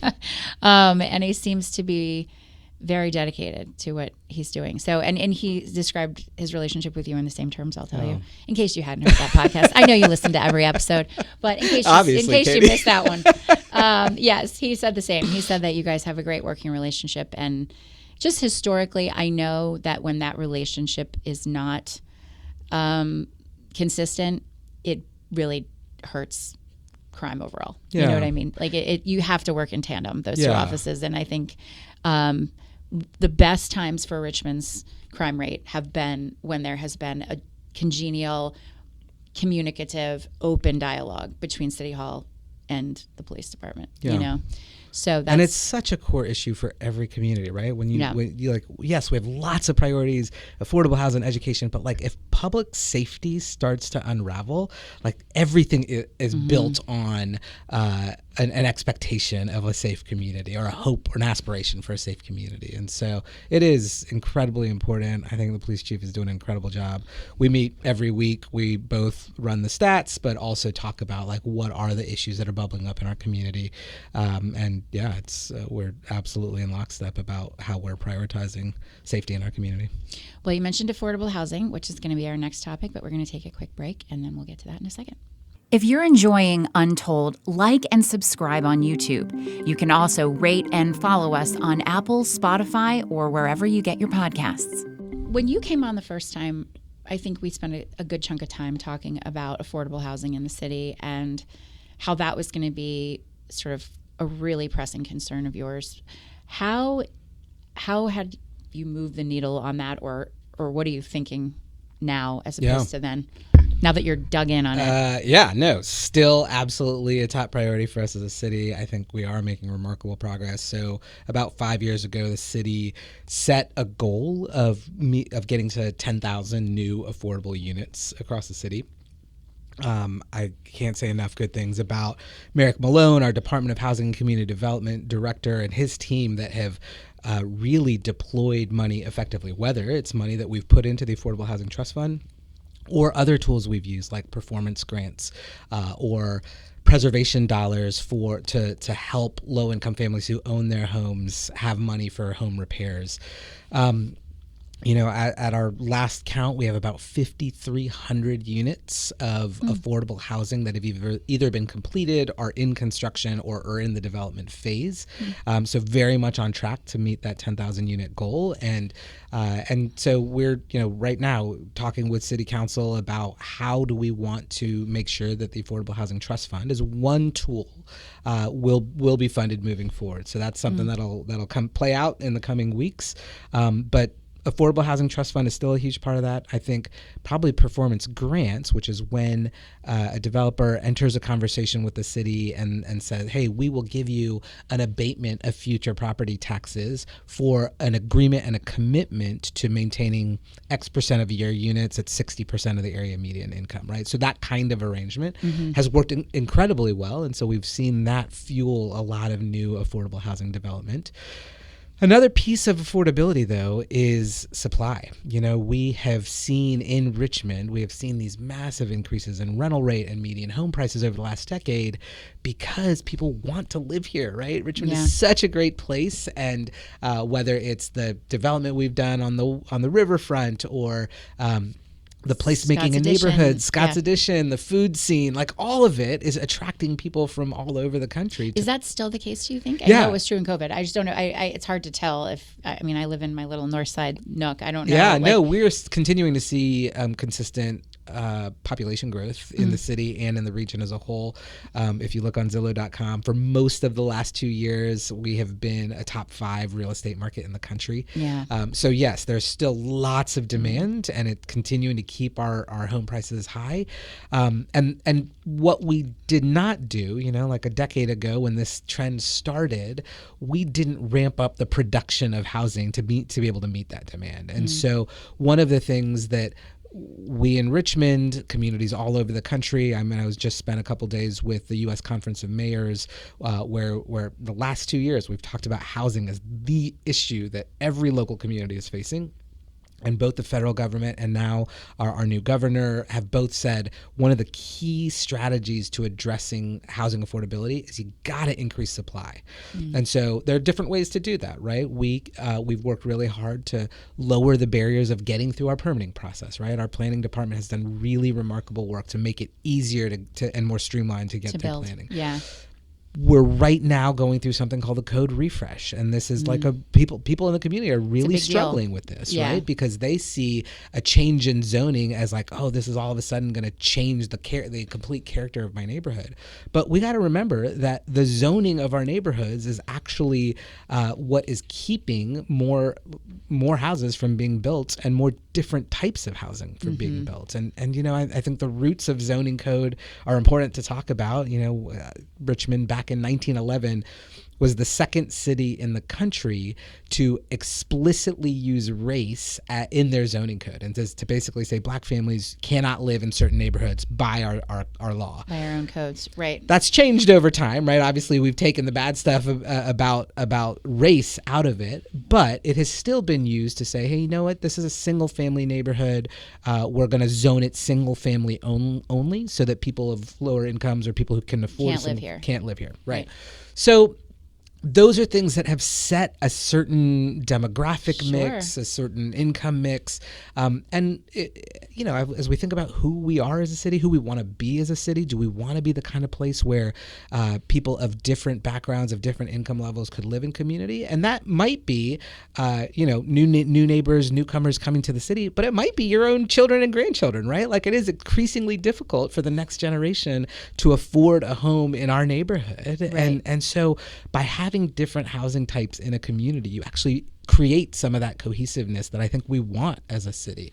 And he seems to be very dedicated to what he's doing. So, and he described his relationship with you in the same terms, I'll tell you, in case you hadn't heard that podcast. I know you listen to every episode, but in case you missed that one. Yes, he said the same. He said that you guys have a great working relationship. And just historically, I know that when that relationship is not consistent, it really hurts crime overall. Yeah. You know what I mean? Like you have to work in tandem, those two offices. And I think the best times for Richmond's crime rate have been when there has been a congenial, communicative, open dialogue between City Hall and the police department. So that's, and it's such a core issue for every community, right? When you yes, we have lots of priorities, affordable housing, education, but like if public safety starts to unravel, like everything is built on an expectation of a safe community, or a hope or an aspiration for a safe community. And so it is incredibly important. I think the police chief is doing an incredible job. We meet every week. We both run the stats, but also talk about like what are the issues that are bubbling up in our community. And it's we're absolutely in lockstep about how we're prioritizing safety in our community. Well, you mentioned affordable housing, which is going to be our next topic, but we're going to take a quick break and then we'll get to that in a second. If you're enjoying Untold, like and subscribe on YouTube. You can also rate and follow us on Apple, Spotify, or wherever you get your podcasts. When you came on the first time, I think we spent a good chunk of time talking about affordable housing in the city and how that was going to be sort of a really pressing concern of yours. How had you moved the needle on that, or what are you thinking now as opposed to then? now that you're dug in on it? Yeah, no, still absolutely a top priority for us as a city. I think we are making remarkable progress. So about 5 years ago, the city set a goal of getting to 10,000 new affordable units across the city. I can't say enough good things about Merrick Malone, our Department of Housing and Community Development director, and his team that have really deployed money effectively, whether it's money that we've put into the Affordable Housing Trust Fund or other tools we've used like performance grants or preservation dollars to help low-income families who own their homes have money for home repairs. At our last count, we have about 5,300 units of affordable housing that have either been completed, are in construction, or are in the development phase. So very much on track to meet that 10,000 unit goal. And so we're right now talking with City Council about how do we want to make sure that the Affordable Housing Trust Fund is one tool will be funded moving forward. So that's something that'll come play out in the coming weeks. But Affordable Housing Trust Fund is still a huge part of that. I think probably performance grants, which is when a developer enters a conversation with the city and says, hey, we will give you an abatement of future property taxes for an agreement and a commitment to maintaining X percent of your units at 60% of the area median income, right? So that kind of arrangement has worked incredibly well. And so we've seen that fuel a lot of new affordable housing development. Another piece of affordability, though, is supply. We have seen in Richmond, we have seen these massive increases in rental rate and median home prices over the last decade because people want to live here, right? Richmond is such a great place, and whether it's the development we've done on the riverfront or the placemaking in neighborhoods, Scott's Addition, the food scene, like all of it is attracting people from all over the country. Is that still the case, do you think? I know it was true in COVID. I just don't know. It's hard to tell I live in my little north side nook. I don't know. Yeah, no, we're continuing to see consistent population growth in the city and in the region as a whole. If you look on Zillow.com, for most of the last 2 years, we have been a top 5 real estate market in the country. Yeah. So yes, there's still lots of demand, and it's continuing to keep our home prices high. And what we did not do, like a decade ago when this trend started, we didn't ramp up the production of housing to be able to meet that demand. And so one of the things that we in Richmond, communities all over the country. I was just spent a couple days with the U.S. Conference of Mayors, where the last 2 years we've talked about housing as the issue that every local community is facing. And both the federal government and now our new governor have both said one of the key strategies to addressing housing affordability is you got to increase supply. And so there are different ways to do that, right? We've worked really hard to lower the barriers of getting through our permitting process, right? Our planning department has done really remarkable work to make it easier to and more streamlined to get through build. Planning. Yeah. We're right now going through something called a code refresh, and this is like people in the community are really struggling with this, right? Because they see a change in zoning as like, oh, this is all of a sudden going to change the complete character of my neighborhood. But we got to remember that the zoning of our neighborhoods is actually what is keeping more houses from being built and more different types of housing from being built. And I think the roots of zoning code are important to talk about. Richmond back in 1911 was the second city in the country to explicitly use race in their zoning code, and to basically say black families cannot live in certain neighborhoods by our law. By our own codes, right. That's changed over time, right? Obviously, we've taken the bad stuff about race out of it, but it has still been used to say, hey, you know what? This is a single-family neighborhood. We're going to zone it single-family only so that people of lower incomes or people who can afford can't live here. Right. So those are things that have set a certain demographic mix, a certain income mix. As we think about who we are as a city, who we want to be as a city, do we want to be the kind of place where people of different backgrounds, of different income levels could live in community? And that might be, new neighbors, newcomers coming to the city, but it might be your own children and grandchildren, right? Like it is increasingly difficult for the next generation to afford a home in our neighborhood. Right. And so by having different housing types in a community, you actually create some of that cohesiveness that I think we want as a city.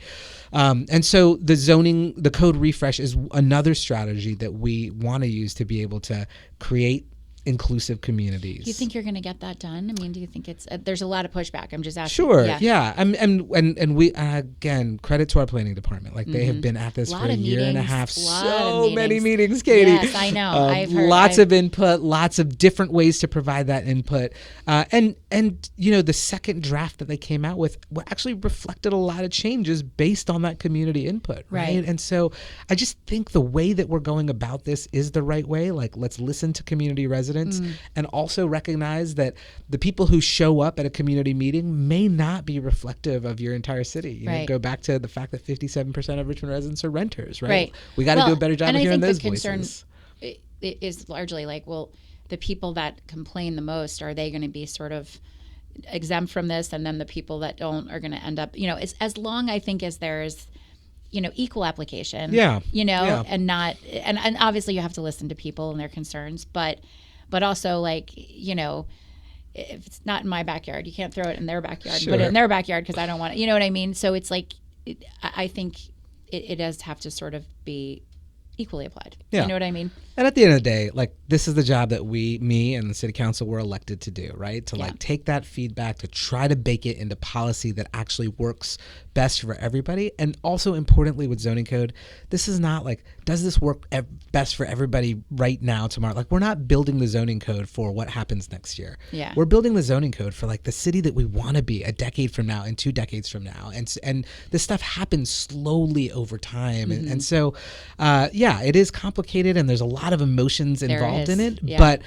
And so the code refresh is another strategy that we want to use to be able to create inclusive communities. Do you think you're going to get that done? I mean, do you think it's there's a lot of pushback? I'm just asking. Sure. Yeah. And we again, credit to our planning department. Like they have been at this for a year and a half. So many meetings, Katie. Yes, I know. I've heard lots of input, lots of different ways to provide that input. And the second draft that they came out with actually reflected a lot of changes based on that community input. Right. And so I just think the way that we're going about this is the right way. Like, let's listen to community residents. And also recognize that the people who show up at a community meeting may not be reflective of your entire city. You know, go back to the fact that 57% of Richmond residents are renters, right? We got to do a better job of hearing those voices. And I think the concern is largely like, well, the people that complain the most, are they going to be sort of exempt from this? And then the people that don't are going to end up, as long, I think, as there's equal application, and not, and obviously you have to listen to people and their concerns, but also, like, if it's not in my backyard, you can't throw it in their backyard. Put it in their backyard because I don't want it. You know what I mean? So it's like, I think it does have to sort of be equally applied. Yeah. You know what I mean? And at the end of the day, like, this is the job that me and the city council were elected to do, right? To like take that feedback, to try to bake it into policy that actually works best for everybody. And also importantly with zoning code, this is not like, does this work best for everybody right now, tomorrow? Like, we're not building the zoning code for what happens next year. Yeah. We're building the zoning code for like the city that we want to be a decade from now and 2 decades from now. And this stuff happens slowly over time. And so, it is complicated and there's a lot of emotions involved in it. Yeah. But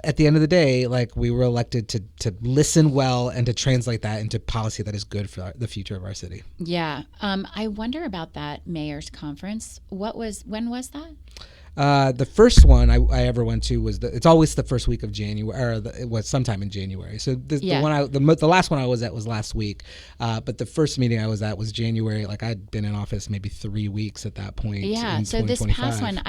at the end of the day, like, we were elected to listen well and to translate that into policy that is good for the future of our city. Yeah. I wonder about that mayor's conference. When was that? The first one I ever went to was it's always the first week of January, or it was sometime in January. So the last one I was at was last week, but the first meeting I was at was January. Like, I'd been in office maybe 3 weeks at that point. Yeah. So this past one,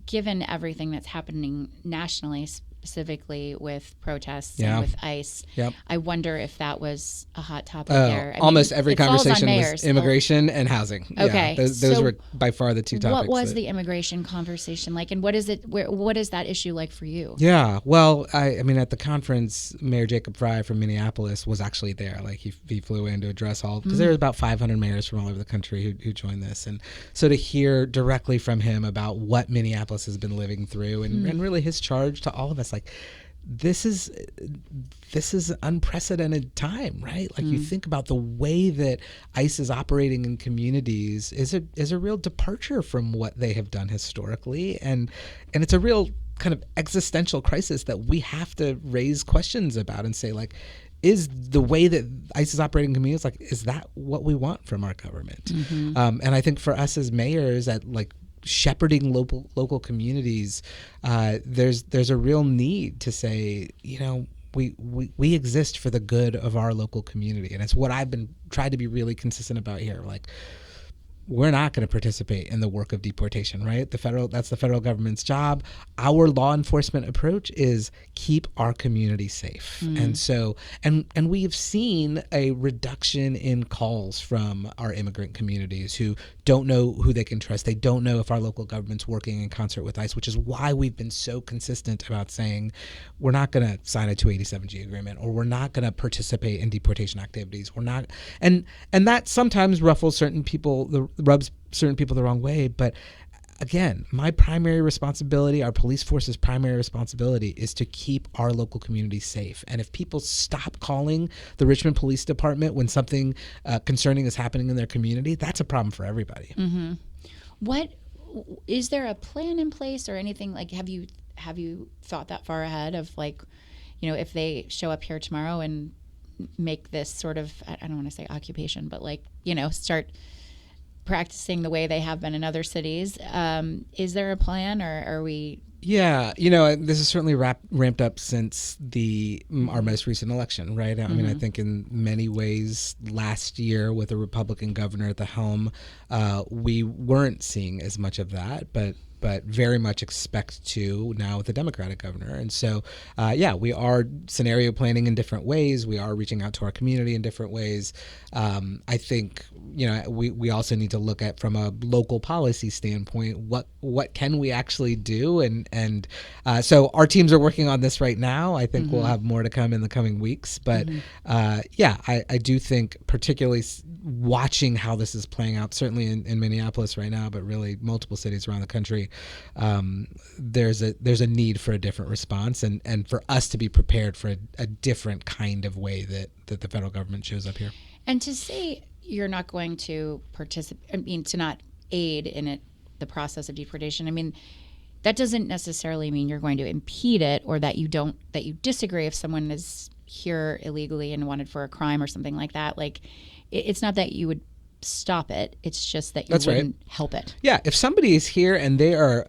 given everything that's happening nationally, specifically with protests and with ICE, I wonder if that was a hot topic there. Almost every conversation was immigration and housing. Okay. Yeah, those were by far the two topics. What was the immigration conversation like, and what is that issue like for you? Yeah, well, I mean, at the conference, Mayor Jacob Fry from Minneapolis was actually there. Like, he flew in to address all, because there were about 500 mayors from all over the country who joined this. And so to hear directly from him about what Minneapolis has been living through and really his charge to all of us, like, this is unprecedented time, right? Like, you think about the way that ICE is operating in communities is a real departure from what they have done historically, and it's a real kind of existential crisis that we have to raise questions about and say, like, is the way that ICE is operating in communities, like, is that what we want from our government? And I think for us as mayors, at like shepherding local communities, there's a real need to say, we exist for the good of our local community, and it's what I've been trying to be really consistent about here. Like, we're not going to participate in the work of deportation, right? That's the federal government's job. Our law enforcement approach is keep our community safe. And so, and we've seen a reduction in calls from our immigrant communities who don't know who they can trust. They don't know if our local government's working in concert with ICE, which is why we've been so consistent about saying we're not going to sign a 287G agreement, or we're not going to participate in deportation activities. We're not, and that sometimes ruffles certain people, rubs certain people the wrong way. But again, my primary responsibility, our police force's primary responsibility, is to keep our local community safe. And if people stop calling the Richmond Police Department when something concerning is happening in their community, that's a problem for everybody. What is there a plan in place or anything? Like, have you thought that far ahead of, like, if they show up here tomorrow and make this sort of, I don't want to say occupation, but like, start practicing the way they have been in other cities. Is there a plan, or are we? Yeah, this is certainly ramped up since our most recent election, right? I mean, I think in many ways last year with a Republican governor at the helm, we weren't seeing as much of that, but but very much expect to now with the Democratic governor. And so, we are scenario planning in different ways. We are reaching out to our community in different ways. I think, we also need to look at from a local policy standpoint, what can we actually do? And so our teams are working on this right now. I think we'll have more to come in the coming weeks. But I do think particularly watching how this is playing out, certainly in Minneapolis right now, but really multiple cities around the country, there's a need for a different response and for us to be prepared for a different kind of way that the federal government shows up here. And to say you're not going to participate, to not aid in it, the process of deportation, that doesn't necessarily mean you're going to impede it or that you disagree if someone is here illegally and wanted for a crime or something like that. Like, it's not that you would stop it. It's just that you wouldn't help it. Yeah. If somebody is here and they are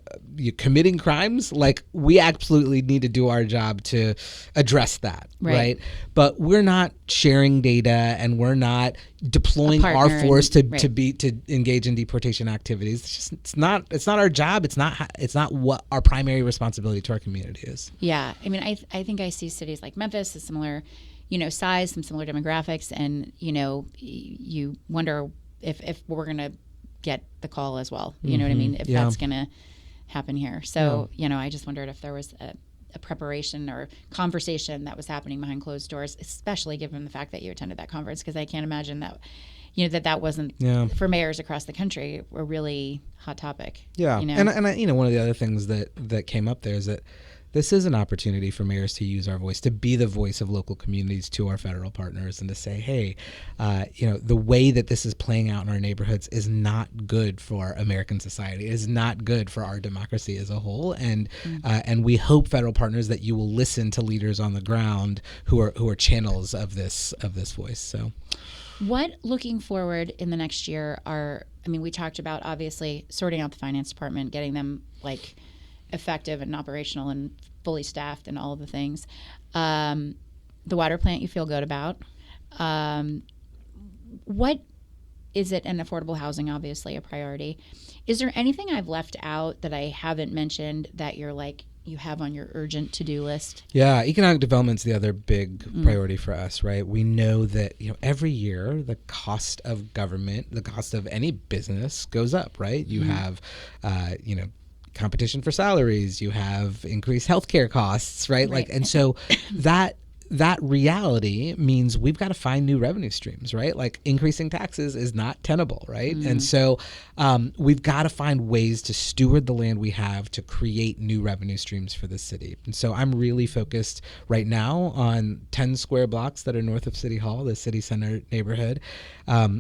committing crimes, like, we absolutely need to do our job to address that. Right. But we're not sharing data and we're not deploying our force to engage in deportation activities. It's not our job. It's not what our primary responsibility to our community is. Yeah. I think I see cities like Memphis, a similar, size, some similar demographics, and, you wonder if we're going to get the call as well, you know what I mean? If that's going to happen here. So, I just wondered if there was a preparation or conversation that was happening behind closed doors, especially given the fact that you attended that conference, because I can't imagine that, that wasn't for mayors across the country a really hot topic. Yeah. And one of the other things that came up there is that this is an opportunity for mayors to use our voice, to be the voice of local communities to our federal partners, and to say, hey, the way that this is playing out in our neighborhoods is not good for American society. It is not good for our democracy as a whole. And we hope, federal partners, that you will listen to leaders on the ground who are channels of this voice. So, what, looking forward in the next year, we talked about obviously sorting out the finance department, getting them effective and operational and fully staffed and all of the things. The water plant you feel good about. What is it? And affordable housing, obviously a priority. Is there anything I've left out that I haven't mentioned that you have on your urgent to-do list? Yeah, economic development's the other big priority for us, right? We know that every year the cost of government, the cost of any business goes up, right? You have competition for salaries, you have increased healthcare costs, right? And so that reality means we've got to find new revenue streams, right? Like, increasing taxes is not tenable, right? And so we've got to find ways to steward the land we have to create new revenue streams for the city. And so I'm really focused right now on 10 square blocks that are north of City Hall, the city center neighborhood.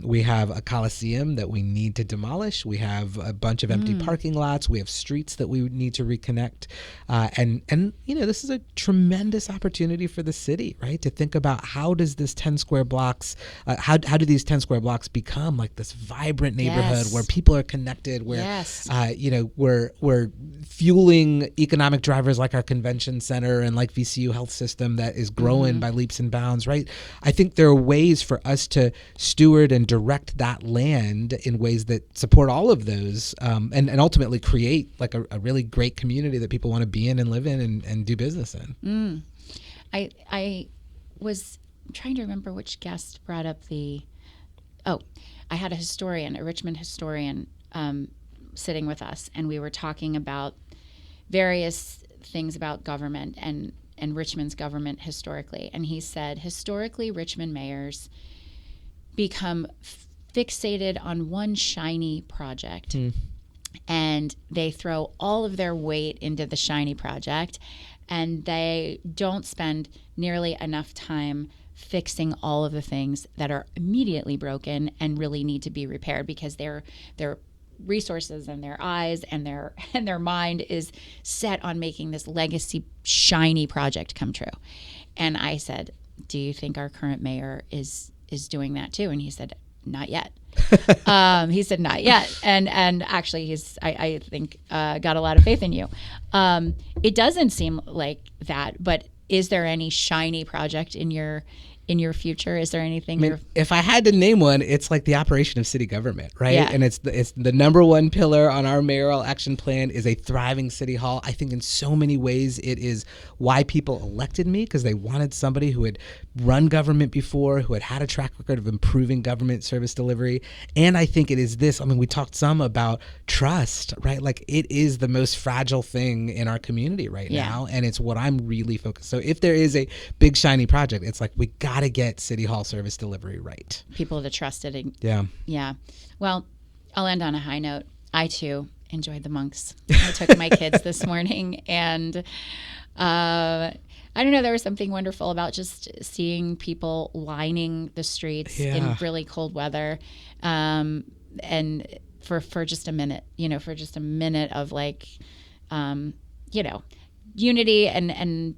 We have a coliseum that we need to demolish. We have a bunch of empty parking lots. We have streets that we need to reconnect. And this is a tremendous opportunity for the city, right? To think about, how does this 10 square blocks, how do these 10 square blocks become like this vibrant neighborhood where people are connected, where, we're fueling economic drivers like our convention center and like VCU Health System that is growing by leaps and bounds, right? I think there are ways for us to steward and direct that land in ways that support all of those, and ultimately create like a really great community that people want to be in and live in and do business in. I was trying to remember which guest brought up I had a Richmond historian sitting with us, and we were talking about various things about government and Richmond's government historically. And he said, historically, Richmond mayors become fixated on one shiny project, and they throw all of their weight into the shiny project, and they don't spend nearly enough time fixing all of the things that are immediately broken and really need to be repaired, because their resources and their eyes and their mind is set on making this legacy shiny project come true. And I said, do you think our current mayor is doing that too? And he said, not yet. He said, not yet. And actually, I think got a lot of faith in you. It doesn't seem like that, but is there any shiny project in your in your future? Is there anything? I mean, if I had to name one, it's like the operation of city government, right? Yeah. And it's the number one pillar on our mayoral action plan is a thriving city hall. I think in so many ways it is why people elected me, because they wanted somebody who had run government before, who had a track record of improving government service delivery. And I think it is this. I mean, we talked some about trust, right? Like it is the most fragile thing in our community right now, and it's what I'm really focused. So if there is a big shiny project, it's like we got to get City Hall service delivery right. People to trust it. Yeah. Well, I'll end on a high note. I too enjoyed the monks. I took my kids this morning, and I don't know, there was something wonderful about just seeing people lining the streets in really cold weather, and for just a minute, for just a minute of like, unity and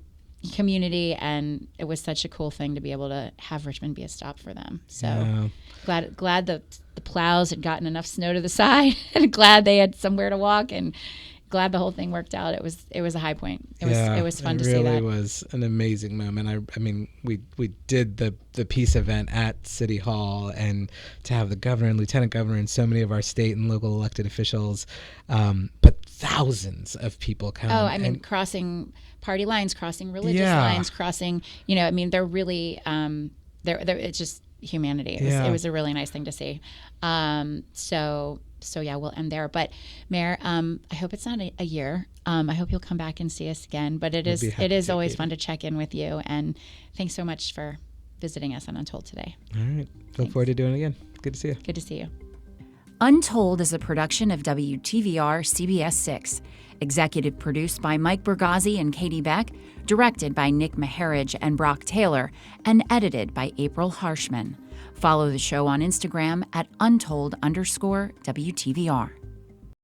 community, and it was such a cool thing to be able to have Richmond be a stop for them. So glad the plows had gotten enough snow to the side, and glad they had somewhere to walk, and glad the whole thing worked out. It was a high point. It was fun to see that. It really was an amazing moment. I mean, we did the peace event at City Hall, and to have the governor and lieutenant governor and so many of our state and local elected officials, but thousands of people come. Oh, I mean, crossing party lines, crossing religious lines, crossing. They're really they're it's just humanity. It was a really nice thing to see. So yeah, we'll end there. But Mayor, I hope it's not a year. I hope you'll come back and see us again. But it is always fun to check in with you. And thanks so much for visiting us on Untold today. All right. Look forward to doing it again. Good to see you. Good to see you. Untold is a production of WTVR CBS 6. Executive produced by Mike Bergazzi and Katie Beck, directed by Nick Maharaj and Brock Taylor, and edited by April Harshman. Follow the show on Instagram at Untold_WTVR.